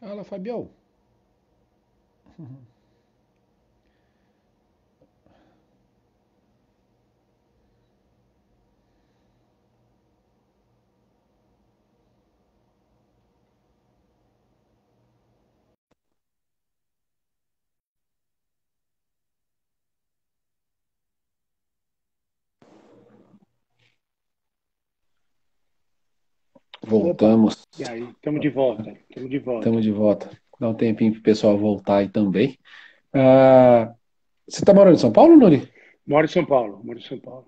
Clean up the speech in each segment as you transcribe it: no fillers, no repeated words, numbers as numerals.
Fala, Fabião. Opa, Voltamos. e aí? Estamos de volta, estamos de volta. Estamos de volta. Dá um tempinho pro pessoal voltar aí também. Ah, você tá morando em São Paulo, Nuri? Moro em São Paulo, moro em São Paulo,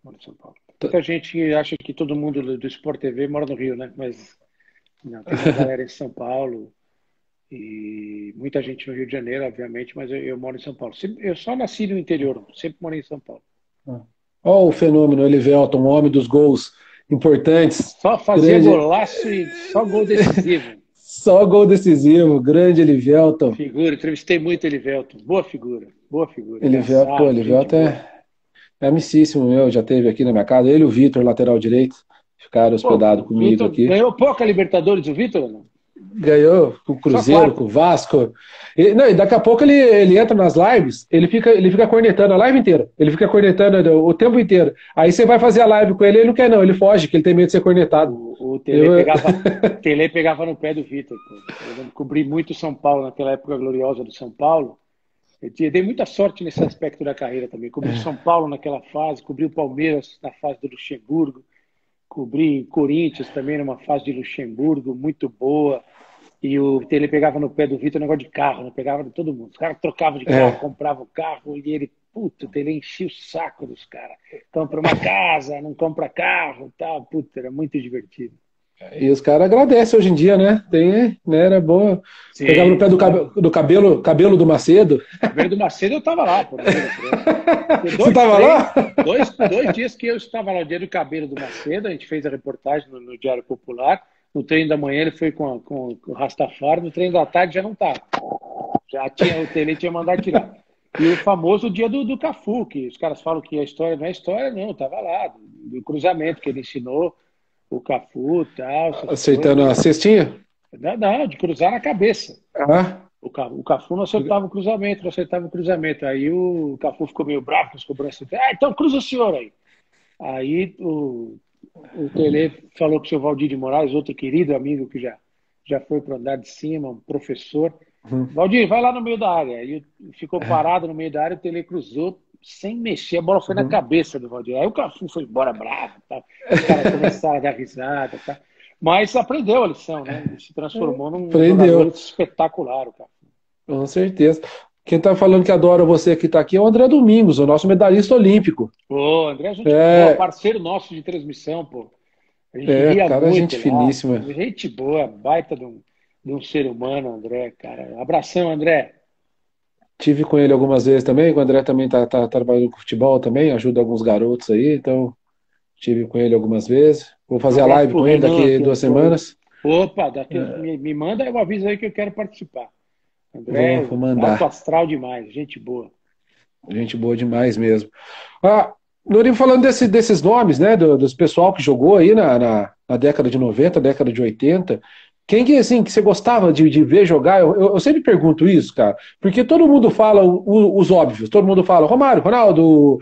moro em São Paulo. Muita gente acha que todo mundo do Sport TV mora no Rio, né? Mas não, tem uma galera em São Paulo e muita gente no Rio de Janeiro, obviamente, mas eu moro em São Paulo. Eu só nasci no interior, sempre morei em São Paulo. Ó o fenômeno, Elivelton, o homem dos gols importantes. Só fazia Grande, golaço e só gol decisivo. só gol decisivo. Grande Elivelton. Figura, entrevistei muito Elivelto. Boa figura, Elivelton, pô, engraçado, gente Elivelton boa. é amicíssimo meu, já teve aqui na minha casa. Ele e o Vitor, lateral direito, ficaram Pô, hospedados o comigo Vitor aqui. ganhou pouca Libertadores, o Vitor, ou não? Ganhou com o Só Cruzeiro, com quatro. o Vasco. E, não, e daqui a pouco ele entra nas lives, ele fica cornetando a live inteira. Ele fica cornetando o tempo inteiro. Aí você vai fazer a live com ele não quer não, ele foge, que ele tem medo de ser cornetado. O Eu, Tele pegava no pé do Vitor, pô. Eu lembro, cobri muito São Paulo naquela época gloriosa do São Paulo. Dei muita sorte nesse aspecto da carreira também. Cobri São Paulo naquela fase, cobri o Palmeiras na fase do Luxemburgo, cobri Corinthians também numa fase de Luxemburgo muito boa. E o Tele pegava no pé do Vitor um negócio de carro, né? Pegava de todo mundo. Os caras trocavam de carro, é, compravam o carro e ele, puto, o Tele enchia o saco dos caras. Compra uma casa, não compra carro, tal. Puta, era muito divertido. e os caras agradecem hoje em dia, né? Tem, né? Era bom. Pegava no Sim, pé do, claro. cabelo do Macedo. Cabelo do Macedo eu tava lá, pô, no dia do treino. Tem Você dois tava treinos, lá? dois dias que eu estava lá, o dia do cabelo do Macedo, a gente fez a reportagem no Diário Popular. No treino da manhã ele foi com o Rastafari, no treino da tarde já não estava. Já tinha, o Tele tinha mandado tirar. E o famoso dia do Cafu, que os caras falam que a história não é história, não, estava lá, do cruzamento que ele ensinou o Cafu, tal, essas Acertando a coisas. cestinha? Não, não, de cruzar na cabeça. Ah, O Cafu não acertava o cruzamento, não acertava o cruzamento. Aí o Cafu ficou meio bravo com as cobranças. Então cruza o senhor aí. Aí o Tele falou para o seu Valdir de Moraes, outro querido amigo que já foi para o andar de cima, um professor. Valdir, vai lá no meio da área. Aí ficou parado no meio da área, o Tele cruzou sem mexer, a bola foi na cabeça do Valdir. Aí o Cafu foi embora bravo, tá? Os caras começaram a dar risada, tá? Mas aprendeu a lição, né? E se transformou num jogador prendeu. espetacular, o Cafu. Com certeza. Quem tá falando que adora você que tá aqui é o André Domingos, o nosso medalhista olímpico. Pô, André, é gente boa, É, parceiro nosso de transmissão, pô. A gente ria cara, muito gente lá. finíssima. Gente boa, baita de um ser humano, André, cara. Abração, André. Tive com ele algumas vezes também, o André também tá trabalhando com futebol também, ajuda alguns garotos aí, então tive com ele algumas vezes. Vou Um fazer a abraço live pro com ele Renan, daqui que é, 2 semanas. opa, me manda o aviso aí que eu quero participar. Vou André, alto mandar. astral demais, gente boa. Gente boa demais mesmo. Ah, Norivo, falando desses nomes, né, dos pessoal que jogou aí na década de 90, década de 80, quem que, assim, que você gostava de ver jogar? Eu sempre pergunto isso, cara, porque todo mundo fala os óbvios, todo mundo fala Romário, Ronaldo,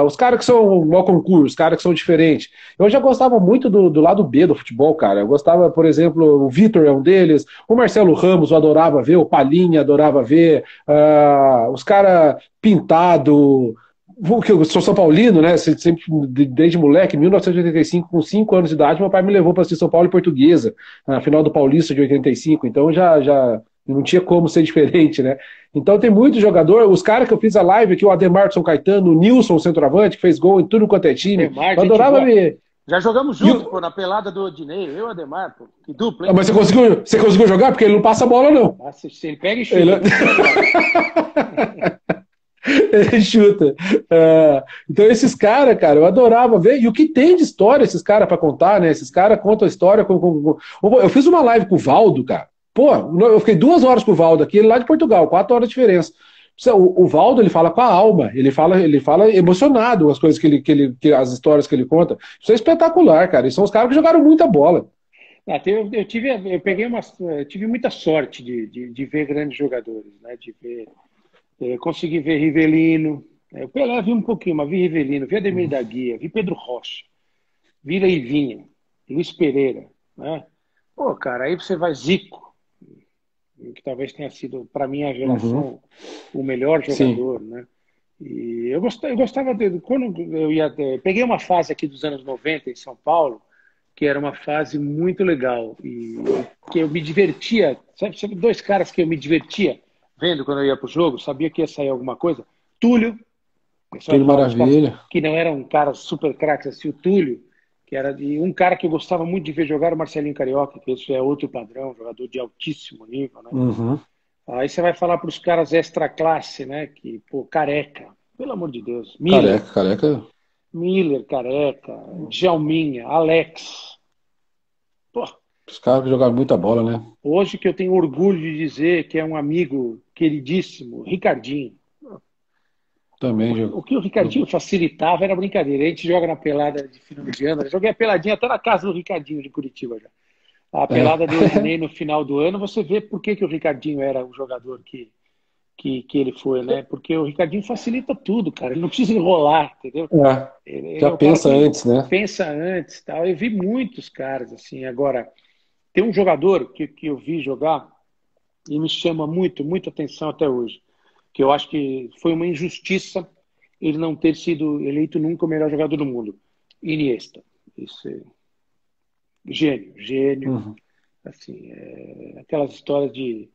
os caras que são mau concurso, os caras que são diferentes. Eu já gostava muito do lado B do futebol, cara. Eu gostava, por exemplo, o Vitor é um deles, o Marcelo Ramos eu adorava ver, o Palinha adorava ver, os caras Pintado, que eu sou São Paulino, né? Sempre, desde moleque, em 1985, com 5 anos de idade, meu pai me levou para assistir São Paulo e Portuguesa, na final do Paulista de 85. Então já não tinha como ser diferente, né? Então tem muito jogador, os caras que eu fiz a live aqui, o Ademar de São Caetano, o Nilson, o centroavante, que fez gol em tudo quanto é time. Ademar, Eu gente adorava boa. ver. Já jogamos E junto, pô, na pelada do Odinei, eu e o Ademar, pô. Que dupla, hein? mas você conseguiu jogar? Porque ele não passa a bola, não. Nossa, se ele pega e chuta, Ele... ele chuta forte. Ele chuta. Então, esses caras, cara, eu adorava ver. E o que tem de história esses caras pra contar, né? Esses caras contam a história Eu fiz uma live com o Valdo, cara. Pô, eu fiquei 2 horas com o Valdo aqui, ele lá de Portugal, 4 horas de diferença. O Valdo, ele fala com a alma, ele fala emocionado as coisas as histórias que ele conta. Isso é espetacular, cara. E são os caras que jogaram muita bola. Eu tive muita sorte de ver grandes jogadores, né? Consegui ver Rivelino. O Pelé vi um pouquinho, mas vi Rivelino, vi Ademir da Guia, vi Pedro Rocha, vi Leivinha, Luiz Pereira, né? Pô, cara, aí você vai Zico, que talvez tenha sido, para minha Uhum. geração, o melhor Sim. jogador, né? E eu gostava quando peguei uma fase aqui dos anos 90 em São Paulo, que era uma fase muito legal e que eu me divertia, sabe dois caras que eu me divertia vendo quando eu ia para o jogo, sabia que ia sair alguma coisa. Túlio, o pessoal Tudo falava dos caras maravilha. que não eram caras super craques assim, o Túlio, que era de um cara que eu gostava muito de ver jogar, o Marcelinho Carioca, que esse é outro padrão, jogador de altíssimo nível, né? Uhum. Aí você vai falar para os caras extra classe, né? Que, pô, Careca, pelo amor de Deus, Careca, careca. Careca, Djalminha, Alex. Pô, Os caras que jogaram muita bola, né? hoje que eu tenho orgulho de dizer que é um amigo queridíssimo, Ricardinho. Também O que o Ricardinho jogou. facilitava era brincadeira. A gente joga na pelada de final de ano. Eu joguei a peladinha até na casa do Ricardinho de Curitiba já. A É. pelada do Rodinei no final do ano, você vê por que o Ricardinho era o jogador que ele foi, né? Porque o Ricardinho facilita tudo, cara. Ele não precisa enrolar, entendeu? É. Ele Já é o cara pensa que antes, né? pensa antes, tal. Eu vi muitos caras assim. Agora, tem um jogador que eu vi jogar e me chama muito atenção até hoje, que eu acho que foi uma injustiça ele não ter sido eleito nunca o melhor jogador do mundo. Iniesta. Isso é gênio. Uhum. Assim, aquelas histórias de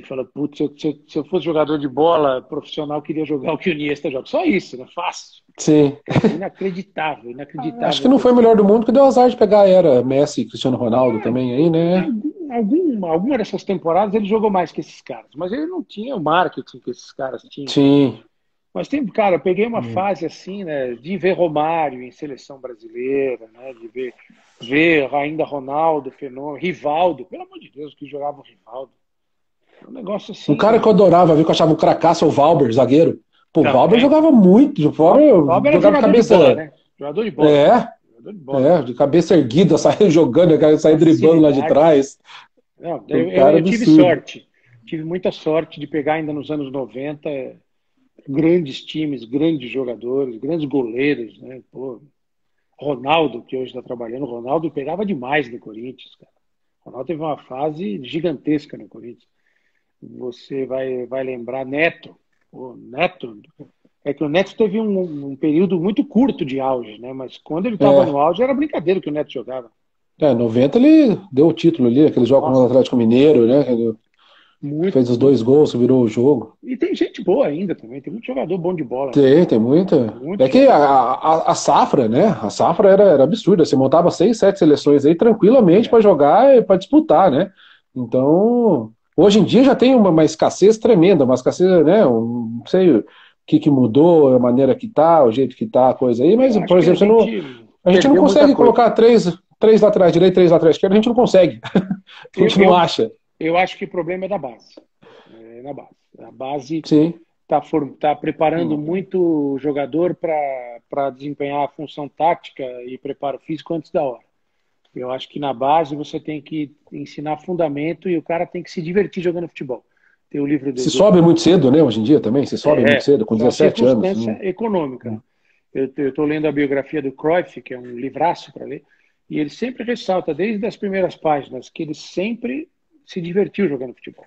falar, putz, se eu fosse jogador de bola profissional, eu queria jogar o que o Iniesta joga. Só isso, né? Fácil. Sim. Cara, inacreditável, Acho que inacreditável. não foi o melhor do mundo, que deu azar de pegar a era Messi e Cristiano Ronaldo também aí, né? Alguma dessas temporadas ele jogou mais que esses caras, mas ele não tinha o marketing que esses caras tinham, né? Sim. Mas tem, cara, eu peguei uma Hum. fase assim, né, de ver Romário em seleção brasileira, né, de ver ainda Ronaldo, Fenômeno, Rivaldo, pelo amor de Deus, que jogava o Rivaldo. Um negócio Um cara que eu assim. adorava ver, que eu achava um cracaço, é o Valber, zagueiro. Pô, o Valber Também. jogava muito. O Bob Valber era jogava de jogador de bola, cabeça. né? Jogador de bola. É, Jogador de bola, né? de cabeça erguida, sair jogando, sair driblando lá de Facilidade. trás. Não, Um cara eu tive absurdo. sorte. Tive muita sorte de pegar ainda nos anos 90 grandes times, grandes jogadores, grandes goleiros, né? Pô, Ronaldo, que hoje está trabalhando, Ronaldo pegava demais no Corinthians, cara. Ronaldo teve uma fase gigantesca no Corinthians. Você vai lembrar Neto. O Neto. É que o Neto teve um período muito curto de auge, né? Mas quando ele estava no É, auge, era brincadeira que o Neto jogava. 90 ele deu o título ali, aquele jogo contra o Nossa, Atlético Mineiro, né? Ele fez os dois muito. gols, virou o jogo. E tem gente boa ainda também. Tem muito jogador bom de bola ainda. Tem muita. Muito É que jogador bom. a safra, né? A safra era absurda. Você montava 6, 7 seleções aí tranquilamente É. para jogar e para disputar, né? Então, hoje em dia já tem uma escassez tremenda, uma escassez, né? Não sei o que mudou, a maneira que tá, o jeito que tá, a coisa aí, Eu mas, acho por que a exemplo, gente a gente não perdeu muita consegue coisa. colocar três laterais direito, três laterais esquerdo, a gente não consegue. A Eu, gente não eu, acha. eu acho que o problema é da base. É na base. A base Sim. tá preparando muito o jogador para desempenhar a função tática e preparo físico antes da hora. Eu acho que na base você tem que ensinar fundamento e o cara tem que se divertir jogando futebol. Tem o livro Se sobe muito cedo, né? Hoje em dia também, se sobe muito cedo, com isso é uma 17 anos. circunstância econômica. Eu estou lendo a biografia do Cruyff, que é um livraço para ler, e ele sempre ressalta, desde as primeiras páginas, que ele sempre se divertiu jogando futebol.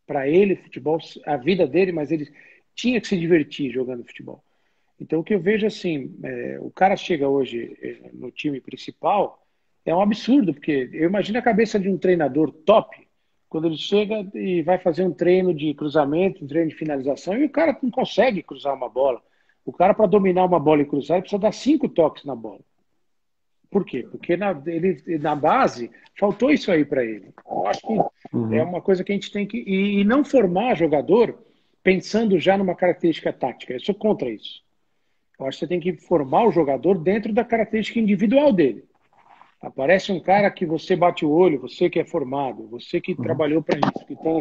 Para ele, futebol, a vida dele, mas ele tinha que se divertir jogando futebol. Então, o que eu vejo assim, o cara chega hoje no time principal, é um absurdo, porque eu imagino a cabeça de um treinador top, quando ele chega e vai fazer um treino de cruzamento, um treino de finalização, e o cara não consegue cruzar uma bola. O cara, para dominar uma bola e cruzar, ele precisa dar 5 toques na bola. Por quê? Porque na base faltou isso aí para ele. Eu acho que é Uhum. uma coisa que a gente tem que. E não formar jogador pensando já numa característica tática. Eu sou contra isso. Eu acho que você tem que formar o jogador dentro da característica individual dele. Aparece um cara que você bate o olho, você que é formado, você que Uhum. trabalhou para isso, que tem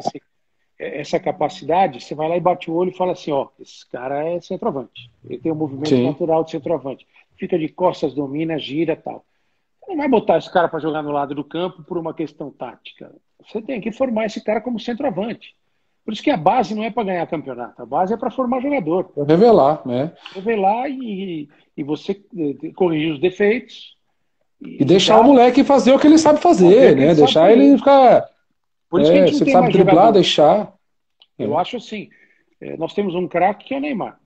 essa capacidade, você vai lá e bate o olho e fala assim, ó, esse cara é centroavante. Ele tem um movimento Sim. natural de centroavante. Fica de costas, domina, gira, tal. Você não vai botar esse cara para jogar no lado do campo por uma questão tática. Você tem que formar esse cara como centroavante. Por isso que a base não é para ganhar campeonato, a base é para formar jogador. Pra revelar, né? Revelar e você corrigir os defeitos E e deixar o dar, moleque fazer o que ele sabe fazer fazer, o que ele né? sabe Deixar fazer. ele ficar. Por isso que a gente não Se ele tem sabe mais driblar, jogador. deixar. Eu É. acho assim, nós temos um craque que é o Neymar.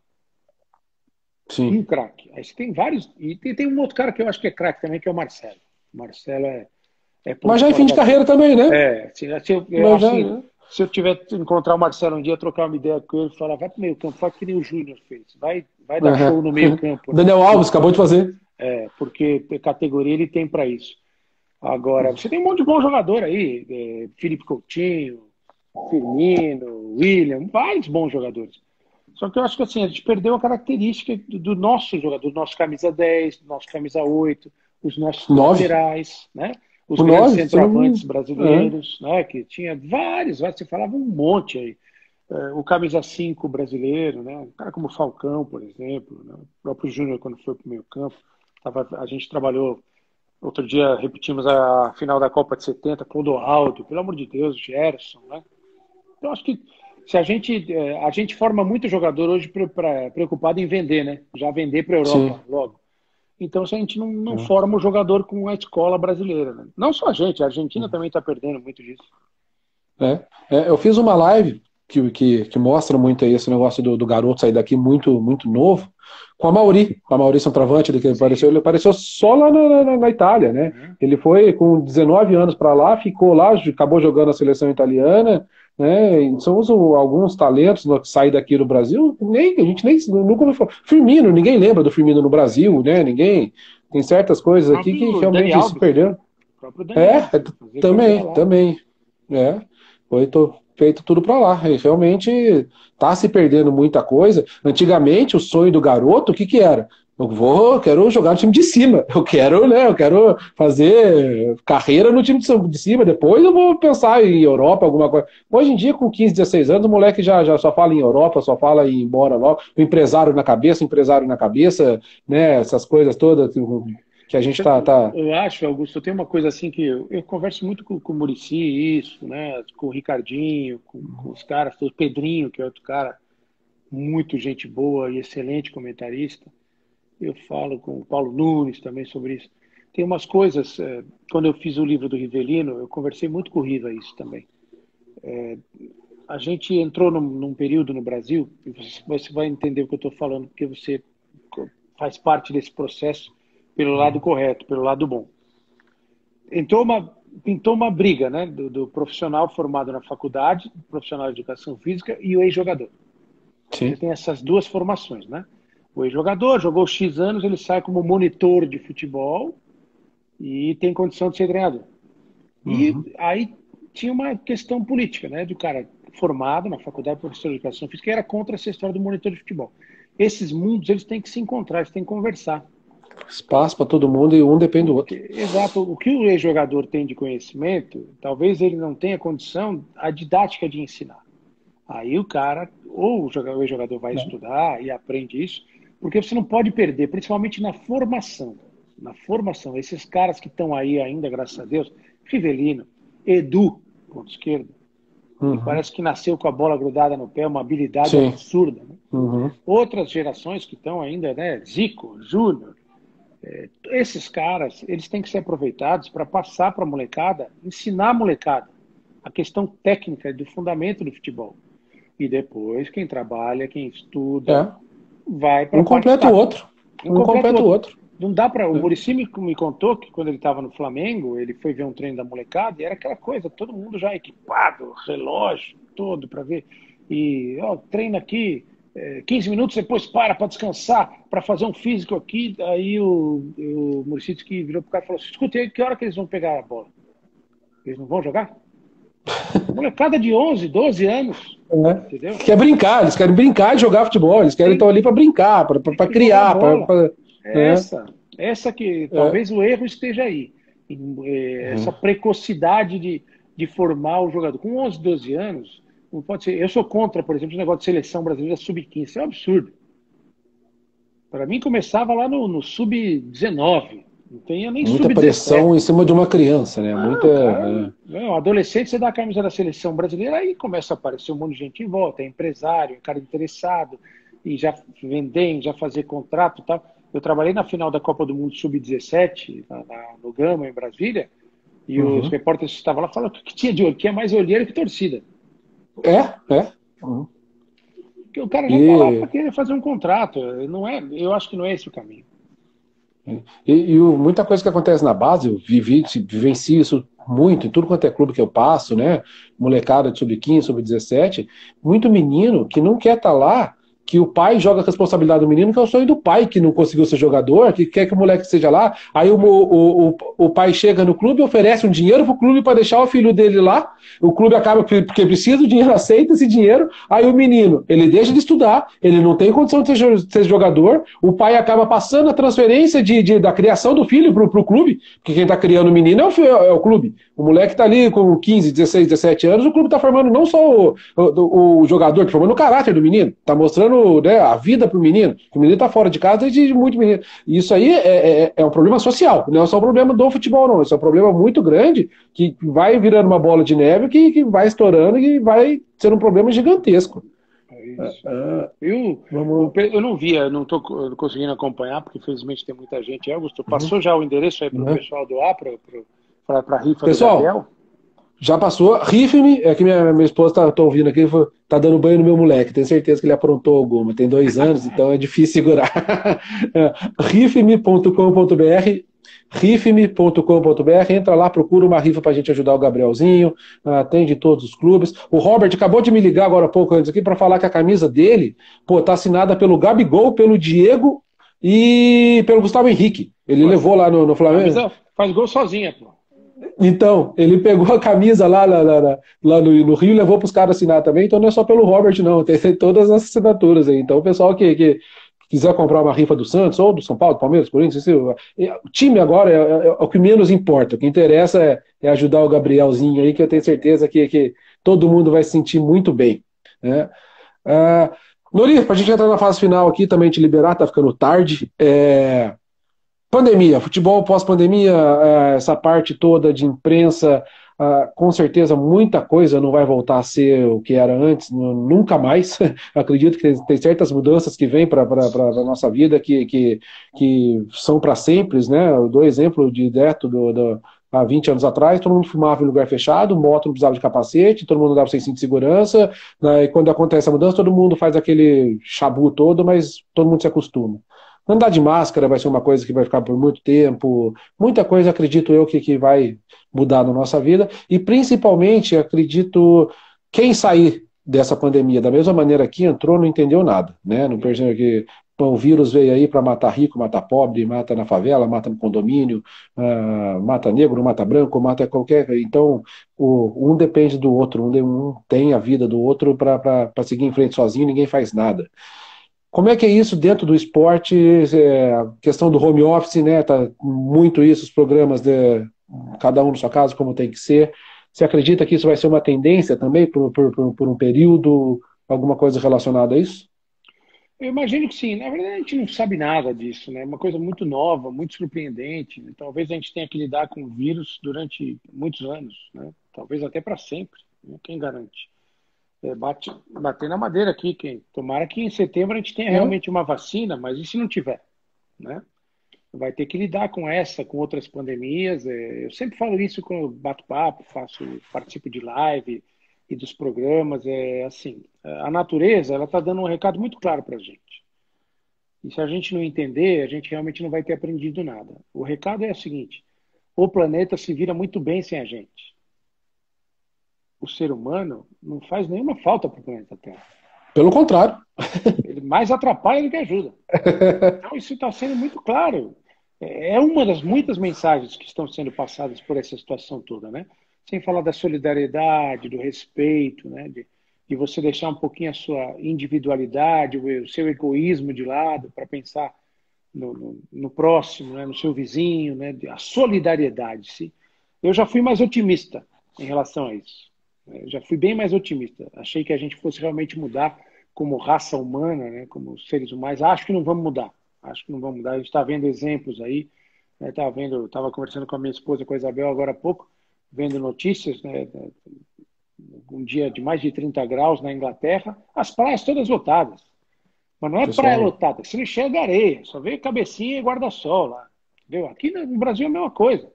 Um Sim. craque. Aí você tem vários. E tem um outro cara que eu acho que é craque também, que é o Marcelo. O Marcelo é Mas ponto já em fora fim de da curva. carreira também, né? Eu Mas acho já. assim, se eu tiver encontrar o Marcelo um dia, trocar uma ideia com ele, falar, vai pro meio campo, faz que nem o Júnior fez. Vai dar show no meio campo, né? Daniel Alves acabou de fazer. Porque categoria ele tem para isso. Agora, você tem um monte de bom jogador aí, Felipe Coutinho, Firmino, William, vários bons jogadores. Só que eu acho que assim, a gente perdeu a característica do nosso jogador, do nosso camisa 10, do nosso camisa 8, os nossos 9. laterais, né? Os O grandes 9, você não. centroavantes brasileiros, né? Que tinha vários, você falava um monte aí. O camisa 5 brasileiro, né? Um cara como o Falcão, por exemplo, né? O próprio Júnior, quando foi para o meio campo, a gente trabalhou. Outro dia repetimos a final da Copa de 70, Clodoaldo, pelo amor de Deus, Gerson, né? Eu acho que se a gente forma muito jogador hoje preocupado em vender, né? Já vender para a Sim. Europa logo. Então, se a gente não É. forma o jogador com a escola brasileira, né? Não só a Argentina também está perdendo muito disso. Eu fiz uma live que mostra muito aí esse negócio do garoto sair daqui muito, muito novo, com a Mauri Centroavante, Sim. ele apareceu só lá na Itália, né? Uhum. Ele foi com 19 anos para lá, ficou lá, acabou jogando a seleção italiana, né? E são alguns talentos que saem daqui do Brasil, a gente nem nunca ouviu falar. Firmino, ninguém lembra do Firmino no Brasil, né? Ninguém tem certas O coisas aqui que próprio Dani realmente se Alves, né? perderam. O próprio Dani Alves, fazia carreira Também, lá. também. É, foi feito tudo para lá. E realmente tá se perdendo muita coisa. Antigamente, o sonho do garoto, o que que era? Quero jogar no time de cima. Eu quero fazer carreira no time de cima. Depois eu vou pensar em Europa, alguma coisa. Hoje em dia, com 15, 16 anos, o moleque já só fala em Europa, só fala em ir embora logo. O empresário na cabeça, né? Essas coisas todas que a gente tá. Eu acho, Augusto, tem uma coisa assim que eu converso muito com o Muricy, isso, né? Com o Ricardinho, com os caras, o Pedrinho, que é outro cara, muito gente boa e excelente comentarista. Eu falo com o Paulo Nunes também sobre isso. Tem umas coisas, quando eu fiz o livro do Rivelino, eu conversei muito com o Riva isso também. A gente entrou num período no Brasil, e você vai entender o que eu estou falando, porque você faz parte desse processo pelo lado correto, pelo lado bom. Pintou uma briga, né, do profissional formado na faculdade, profissional de educação física e o ex-jogador. Você Sim. tem essas duas formações, né? O ex-jogador jogou X anos, ele sai como monitor de futebol e tem condição de ser treinador. E Uhum. aí tinha uma questão política, né? Do cara formado na faculdade de professor de educação física que era contra essa história do monitor de futebol. Esses mundos, eles têm que se encontrar, eles têm que conversar. Espaço para todo mundo e um depende do outro. Exato. O que o ex-jogador tem de conhecimento, talvez ele não tenha condição, a didática de ensinar. Aí o cara, ou o ex-jogador vai Né? estudar e aprende isso, porque você não pode perder, principalmente na formação. Na formação, esses caras que estão aí ainda, graças a Deus, Rivelino, Edu, ponto esquerdo, que Uhum. parece que nasceu com a bola grudada no pé, uma habilidade Sim. absurda. Né? Uhum. Outras gerações que estão ainda, né? Zico, Júnior, esses caras, eles têm que ser aproveitados para passar para a molecada, ensinar a molecada a questão técnica do fundamento do futebol. E depois, quem trabalha, quem estuda, É. vai para Um a parte completa o tática. outro. Um Um completa o completa o outro. outro. Não dá para. O É. Muricy me contou que quando ele estava no Flamengo, ele foi ver um treino da molecada e era aquela coisa, todo mundo já equipado, relógio, todo para ver. E treina aqui, 15 minutos, depois para descansar, para fazer um físico aqui. Aí o Muricy disse que virou pro cara e falou assim: escuta aí, que hora que eles vão pegar a bola? Eles não vão jogar? Molecada de 11, 12 anos, É. entendeu? Quer brincar, eles querem brincar e jogar futebol, eles querem estar Tem, ali para brincar, tem para que jogar criar, bola. né? Essa que É. talvez o erro esteja aí. Essa Uhum. precocidade de formar o jogador. Com 11, 12 anos, não pode ser. Eu sou contra, por exemplo, o negócio de seleção brasileira sub-15. Isso é um absurdo. Para mim, começava lá no sub-19. Não tenha nem Muita pressão em sub-17. cima de uma criança, né? Ah, o cara, Muita. não, adolescente, você dá a camisa da seleção brasileira, aí começa a aparecer um monte de gente em volta, é empresário, é cara interessado, e já vender, já fazer contrato e tal. Eu trabalhei na final da Copa do Mundo Sub-17, no Gama, em Brasília, e os Uhum. repórteres que estavam lá falaram que tinha de olho, que é mais olheiro que torcida. É. Uhum. Porque o cara já está lá para E, querer fazer um contrato. Não é, eu acho que não é esse o caminho. muita coisa que acontece na base, eu vivencio isso muito, em tudo quanto é clube que eu passo, né? Molecada de sub-15, sub-17, muito menino que não quer estar lá, que o pai joga a responsabilidade do menino, que é o sonho do pai que não conseguiu ser jogador, que quer que o moleque seja lá. Aí o pai chega no clube, oferece um dinheiro pro clube para deixar o filho dele lá. O clube acaba porque precisa do dinheiro, aceita esse dinheiro. Aí o menino, ele deixa de estudar, ele não tem condição de ser jogador. O pai acaba passando a transferência da criação do filho pro clube, porque quem tá criando o menino é o clube. O moleque tá ali com 15, 16, 17 anos, o clube tá formando não só o jogador, tá formando o caráter do menino, tá mostrando, né, a vida pro menino. O menino tá fora de casa desde muito menino. E isso aí é um problema social, não é só um problema do futebol, não. Isso é um problema muito grande que vai virando uma bola de neve que vai estourando e vai ser um problema gigantesco. É isso. Eu não via, não estou conseguindo acompanhar, porque infelizmente tem muita gente. Augusto, passou já o endereço aí para o Né? pessoal doar para a rifa do Pessoal, Gabriel? já passou. Rife-me, é que minha esposa tá ouvindo aqui, tá dando banho no meu moleque. Tenho certeza que ele aprontou alguma. Tem 2 anos, então é difícil segurar. Rifeme.com.br, rifeme.com.br, entra lá, procura uma rifa pra gente ajudar o Gabrielzinho, atende todos os clubes. O Robert acabou de me ligar agora há pouco antes aqui para falar que a camisa dele, pô, tá assinada pelo Gabigol, pelo Diego e pelo Gustavo Henrique. Ele Pô, levou lá no a Flamengo. camisa faz gol sozinha, pô. Então, ele pegou a camisa lá no Rio e levou para os caras assinar também. Então não é só pelo Robert, não. Tem todas as assinaturas aí. Então, o pessoal que quiser comprar uma rifa do Santos, ou do São Paulo, do Palmeiras, Corinthians, o time agora é o que menos importa. O que interessa é ajudar o Gabrielzinho aí, que eu tenho certeza que todo mundo vai se sentir muito bem. Né? Nori, para a gente entrar na fase final aqui, também te liberar, tá ficando tarde. Pandemia, futebol pós-pandemia, essa parte toda de imprensa, com certeza muita coisa não vai voltar a ser o que era antes, nunca mais. Acredito que tem certas mudanças que vêm para a nossa vida que são para sempre, né? Eu dou exemplo direto há 20 anos atrás, todo mundo fumava em lugar fechado, moto não precisava de capacete, todo mundo andava sem cinto de segurança, né? E quando acontece a mudança, todo mundo faz aquele chabu todo, mas todo mundo se acostuma. Andar de máscara vai ser uma coisa que vai ficar por muito tempo. Muita coisa, acredito eu, que vai mudar na nossa vida. E principalmente, acredito, quem sair dessa pandemia da mesma maneira que entrou, não entendeu nada. Né? Não percebeu que o vírus veio aí para matar rico, matar pobre, mata na favela, mata no condomínio, mata negro, mata branco, mata qualquer. Então, um depende do outro, um tem a vida do outro para seguir em frente sozinho, ninguém faz nada. Como é que é isso dentro do esporte? A questão do home office, né? Tá muito isso, os programas de cada um na sua casa, como tem que ser. Você acredita que isso vai ser uma tendência também por um período, alguma coisa relacionada a isso? Eu imagino que sim. Na verdade, a gente não sabe nada disso, né? É uma coisa muito nova, muito surpreendente. Né? Talvez a gente tenha que lidar com o vírus durante muitos anos, né? Talvez até para sempre. Né? Quem garante? Bater na madeira aqui, tomara que em setembro a gente tenha É. realmente uma vacina, mas e se não tiver, né? Vai ter que lidar com essa, com outras pandemias. Eu sempre falo isso quando eu bato papo, participo de live e dos programas. É assim, a natureza ela está dando um recado muito claro para a gente. E se a gente não entender, a gente realmente não vai ter aprendido nada. O recado é o seguinte: o planeta se vira muito bem sem a gente. O ser humano não faz nenhuma falta para o planeta Terra. Pelo contrário. Ele mais atrapalha do que ajuda. Então, isso está sendo muito claro. É uma das muitas mensagens que estão sendo passadas por essa situação toda, né? Sem falar da solidariedade, do respeito, né? De você deixar um pouquinho a sua individualidade, o seu egoísmo de lado para pensar no próximo, né? No seu vizinho, né? A solidariedade. Sim. Eu já fui mais otimista em relação a isso. Eu já fui bem mais otimista. Achei que a gente fosse realmente mudar como raça humana, né? Como seres humanos. Acho que não vamos mudar. Acho que não vamos mudar. A gente está vendo exemplos aí. Estava conversando com a minha esposa, com a Isabel, agora há pouco, vendo notícias, né, um dia de mais de 30 graus na Inglaterra, as praias todas lotadas. Mas não é praia Pessoal, lotada, você não enxerga areia, só vê cabecinha e guarda-sol lá. Entendeu? Aqui no Brasil é a mesma coisa.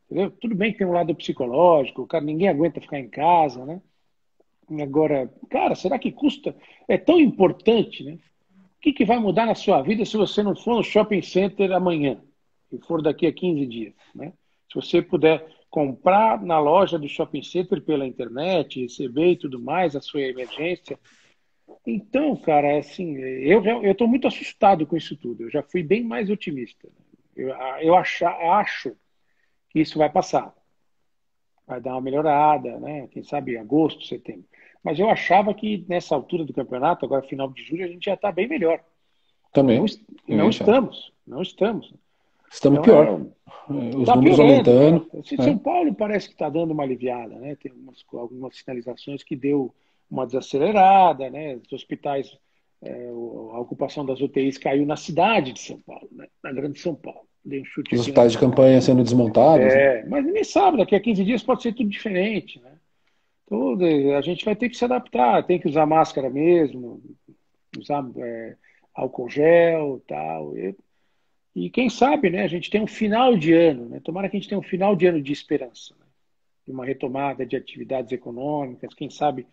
Entendeu? Tudo bem que tem um lado psicológico, cara, ninguém aguenta ficar em casa, né? Agora, cara, será que custa? É tão importante, né? O que vai mudar na sua vida se você não for no shopping center amanhã? E for daqui a 15 dias, né? Se você puder comprar na loja do shopping center pela internet, receber e tudo mais, a sua emergência. Então, cara, assim, eu estou muito assustado com isso tudo. Eu já fui bem mais otimista. Acho que isso vai passar. Vai dar uma melhorada, né? Quem sabe agosto, setembro. Mas eu achava que nessa altura do campeonato, agora final de julho, a gente já está bem melhor. E não, também. Eu não ia achar. estamos, não estamos. Estamos Então pior. Os tá números piorando, né? aumentando. Esse Né? São Paulo parece que está dando uma aliviada, né? Tem algumas sinalizações que deu uma desacelerada, né? Os hospitais, a ocupação das UTIs caiu na cidade de São Paulo, né? Na grande São Paulo. Dei um chute Os aqui hospitais de campanha sendo desmontados. Né? mas ninguém sabe, daqui a 15 dias pode ser tudo diferente, né? Tudo, a gente vai ter que se adaptar, tem que usar máscara mesmo, usar álcool gel, tal. E quem sabe, né? A gente tem um final de ano, né? Tomara que a gente tenha um final de ano de esperança, né? De uma retomada de atividades econômicas, quem sabe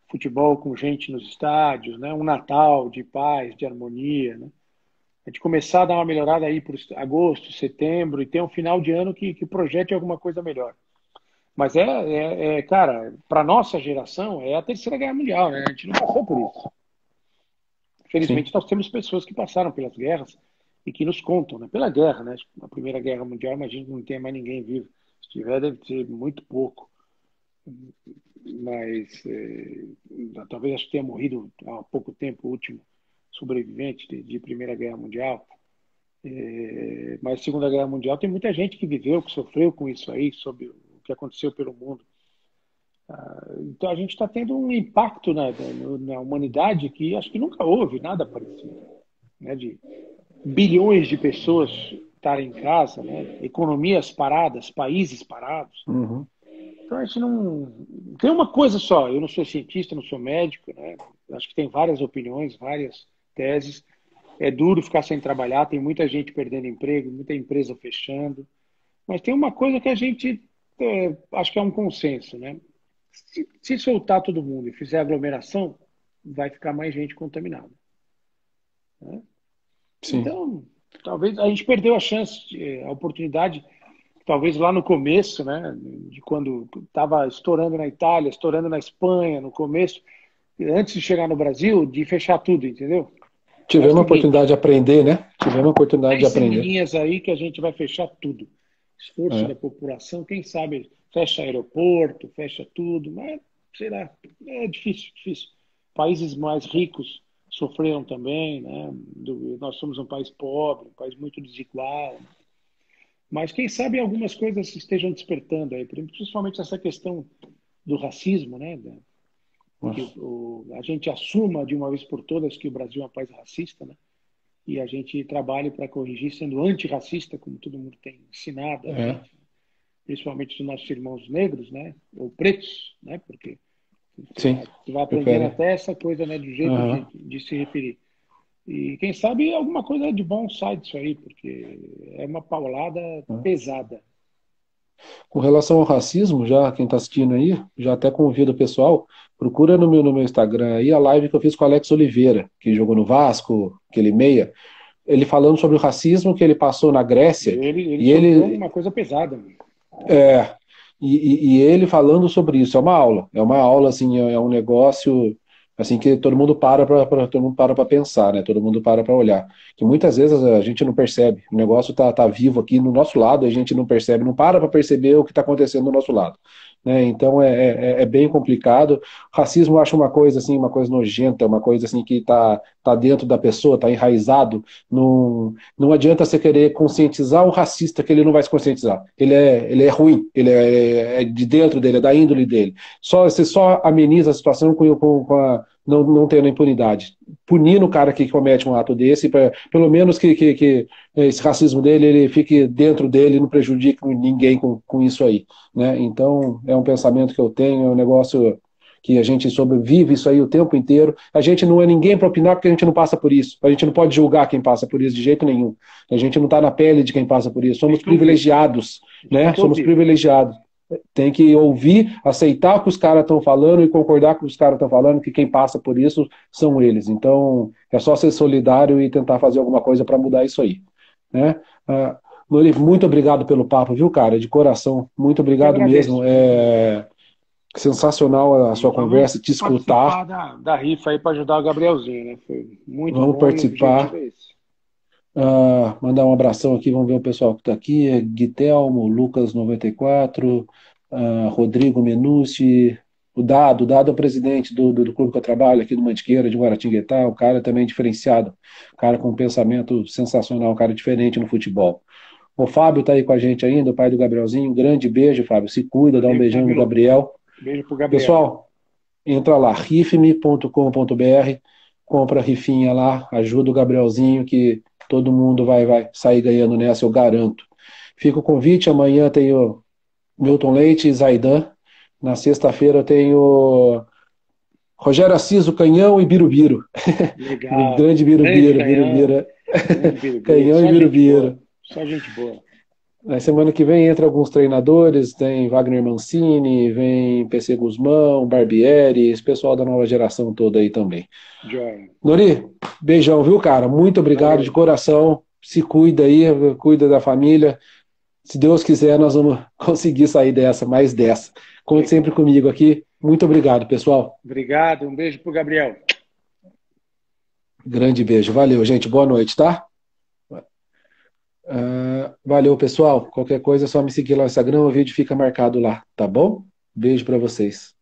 futebol com gente nos estádios, né? Um Natal de paz, de harmonia, né? A gente começar a dar uma melhorada aí por agosto, setembro e ter um final de ano que projete alguma coisa melhor. Mas cara, para nossa geração é a Terceira Guerra Mundial, né? A gente não passou por isso. Sim. Felizmente nós temos pessoas que passaram pelas guerras e que nos contam, né? Pela guerra, né? A Primeira Guerra Mundial, imagino que não tenha mais ninguém vivo. Se tiver, deve ser muito pouco. Mas talvez acho que tenha morrido há pouco tempo o último sobrevivente de Primeira Guerra Mundial. Mas Segunda Guerra Mundial tem muita gente que viveu, que sofreu com isso aí, sobre o que aconteceu pelo mundo. Então a gente está tendo um impacto na humanidade que acho que nunca houve nada parecido, né? De bilhões de pessoas estarem em casa, né? Economias paradas, países parados. Uhum. Então a gente não tem uma coisa só. Eu não sou cientista, não sou médico, né? Acho que tem várias opiniões, várias teses. É duro ficar sem trabalhar, tem muita gente perdendo emprego, muita empresa fechando. Mas tem uma coisa que a gente acho que é um consenso, né? Se soltar todo mundo e fizer aglomeração, vai ficar mais gente contaminada, né? Sim. Então, talvez a gente perdeu a chance, a oportunidade, talvez lá no começo, né? De quando estava estourando na Itália, estourando na Espanha, no começo, antes de chegar no Brasil, de fechar tudo, entendeu? É o Tivemos uma oportunidade seguinte, de aprender, né? Tivemos uma oportunidade de 10 aprender. semaninhas aí que a gente vai fechar tudo. Esforço É. da população, quem sabe fecha aeroporto, fecha tudo, mas sei lá, é difícil, difícil. Países mais ricos sofreram também, né? Nós somos um país pobre, um país muito desigual, mas quem sabe algumas coisas estejam despertando aí, principalmente essa questão do racismo, né? Que a gente assuma de uma vez por todas que o Brasil é um país racista, né? E a gente trabalhe para corrigir, sendo antirracista, como todo mundo tem ensinado a É. gente, principalmente os nossos irmãos negros, né? Ou pretos, né? Porque Sim. você vai aprendendo Prefere. até essa coisa, né? Do jeito Aham. de se referir. E quem sabe alguma coisa de bom sai disso aí, porque é uma paulada pesada. Com relação ao racismo, já quem está assistindo aí, já até convido o pessoal, procura no meu Instagram aí a live que eu fiz com o Alex Oliveira, que jogou no Vasco, aquele meia, ele falando sobre o racismo que ele passou na Grécia, Ele e sofreu ele, uma coisa pesada. é, e ele falando sobre isso, é uma aula, assim, é um negócio, assim, que todo mundo todo mundo para pensar, né, todo mundo para olhar, que muitas vezes a gente não percebe, o negócio tá vivo aqui no nosso lado, a gente não percebe, não para perceber o que está acontecendo do nosso lado, né, então é bem complicado. Racismo eu acho uma coisa, assim, uma coisa nojenta, uma coisa, assim, que tá dentro da pessoa, tá enraizado, não adianta você querer conscientizar o racista que ele não vai se conscientizar. Ele é ruim, ele é de dentro dele, é da índole dele. Você só ameniza a situação não tendo impunidade. Punindo o cara que comete um ato desse, pelo menos que esse racismo dele ele fique dentro dele e não prejudique ninguém com isso aí. Né? Então, é um pensamento que eu tenho, é um negócio que a gente sobrevive isso aí o tempo inteiro. A gente não é ninguém para opinar porque a gente não passa por isso. A gente não pode julgar quem passa por isso de jeito nenhum. A gente não está na pele de quem passa por isso. Somos privilegiados, né? Somos privilegiados. Tem que ouvir, aceitar o que os caras estão falando e concordar com o que os caras estão falando, que quem passa por isso são eles. Então, é só ser solidário e tentar fazer alguma coisa para mudar isso aí. Né? Nori, muito obrigado pelo papo, viu, cara? De coração. Muito obrigado mesmo. É sensacional a sua conversa, te escutar. Da rifa aí para ajudar o Gabrielzinho, né? Foi muito Vamos bom e o participar. objetivo é esse. Mandar um abração aqui, vamos ver o pessoal que está aqui. Guitelmo, Lucas94, Rodrigo Menucci, o Dado é o presidente do clube que eu trabalho aqui do Mantiqueira, de Guaratinguetá, o cara também diferenciado, cara com um pensamento sensacional, um cara diferente no futebol. O Fábio está aí com a gente ainda, o pai do Gabrielzinho. Um grande beijo, Fábio. Se cuida, dá um beijão no Gabriel. Beijo pro Gabriel. Pessoal, entra lá, rifme.com.br, compra a rifinha lá, ajuda o Gabrielzinho, que todo mundo vai sair ganhando nessa, eu garanto. Fica o convite, amanhã tem o Milton Leite e Zaidan. Na sexta-feira eu tenho Rogério Assis, o Canhão e Birubiru. Legal. Grande Birubiru, Birubiru. Canhão e Birubiru. Só gente boa. Na semana que vem entra alguns treinadores, tem Wagner Mancini, vem PC Guzmão, Barbieri, esse pessoal da nova geração toda aí também. Joia. Nori, beijão, viu, cara? Muito obrigado. Valeu. De coração. Se cuida aí, cuida da família. Se Deus quiser, nós vamos conseguir sair dessa, mais dessa. Conte sempre comigo aqui. Muito obrigado, pessoal. Obrigado, um beijo pro Gabriel. Grande beijo. Valeu, gente. Boa noite, tá? Valeu, pessoal. Qualquer coisa é só me seguir lá no Instagram, o vídeo fica marcado lá, tá bom? Beijo para vocês.